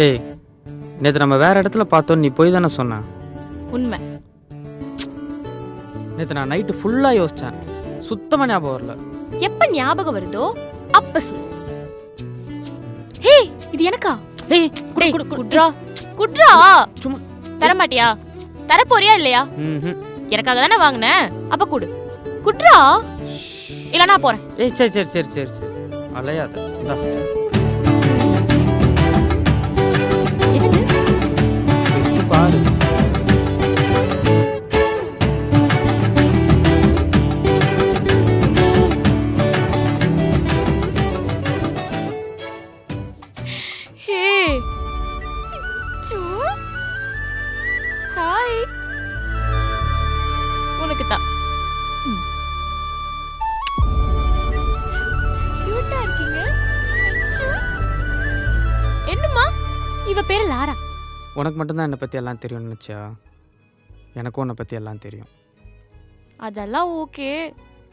ஏய், நேற்று நம்ம வேற இடத்துல பார்த்தோம், நீ போய் தானே சொன்ன. உண்மை. நேற்று நான் நைட்டு ஃபுல்லாக யோசித்தேன், சுத்தமாக ஞாபகம் வரல. எப்ப ஞாபகம் வருதோ அப்ப சொல்லு. ஹே, இது எனக்கா? ஏய், டேய், குட்ரா குட்ரா. சும்மா தர மாட்டியா? தர போறியா இல்லையா? எனக்காக தானே வாங்கினேன், அப்ப குடு. குட்ரா இல்ல நான் போறேன். ஏய், சரி சரி சரி சரி சரி, அலையாத. இந்தா, என்னது? வச்சு பாரு. ஹே சூ, ஹாய். உனக்கு தான் கியூட்டா இருக்கீங்க. அச்சோ. என்னம்மா இவ பேரு லாரா. உனக்கு மட்டும்தான் என்னை பற்றி எல்லாம் தெரியும்னு நினச்சியா? எனக்கும் உன்னை பற்றி எல்லாம் தெரியும். அதெல்லாம் ஓகே,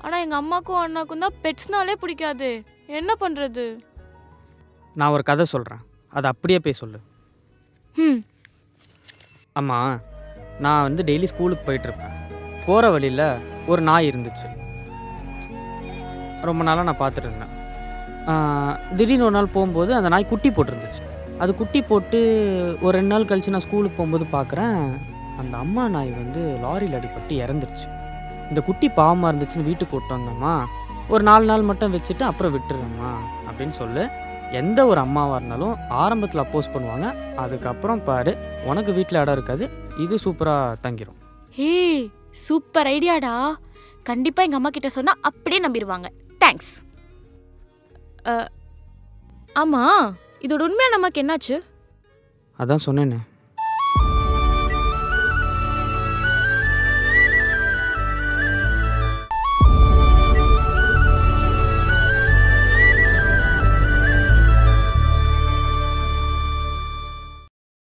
ஆனா எங்க அம்மாக்கும் அண்ணாக்கும் தான் பெட்ஸ்னாலே பிடிக்காது. என்ன பண்றது? நான் ஒரு கதை சொல்கிறேன், அதை அப்படியே போய் சொல்லு. அம்மா, நான் வந்து டெய்லி ஸ்கூலுக்கு போயிட்டுருப்பேன். போகிற வழியில் ஒரு நாய் இருந்துச்சு. ரொம்ப நாளாக நான் பார்த்துட்டு இருந்தேன். திடீர்னு ஒரு நாள் போகும்போது அந்த நாய் குட்டி போட்டிருந்துச்சு. அது குட்டி போட்டு ஒரு 2 நாள் கழித்து நான் ஸ்கூலுக்கு போகும்போது பார்க்குறேன், அந்த அம்மா நாய் வந்து லாரியில் அடிபட்டு இறந்துருச்சு. இந்த குட்டி பாவமாக இருந்துச்சுன்னு வீட்டுக்கு கூப்பிட்டு வந்தோம்மா, ஒரு 4 நாள் மட்டும் வச்சுட்டு அப்புறம் விட்டுருங்கம்மா அப்படின்னு சொல்லு. எந்த ஒரு அம்மாவாக இருந்தாலும் ஆரம்பத்தில் அப்போஸ் பண்ணுவாங்க, அதுக்கப்புறம் பாரு உனக்கு வீட்டில் இடம் இருக்காது, இது சூப்பராக தங்கிரும். ஹே, சூப்பர் ஐடியாடா. கண்டிப்பா எங்க அம்மா கிட்ட சொன்னா அப்படியே நம்பிடுவாங்க. தேங்க்ஸ். ஆமா, இதோட உண்மையான நமக்கு என்னாச்சு? அதான் சொன்னேனே,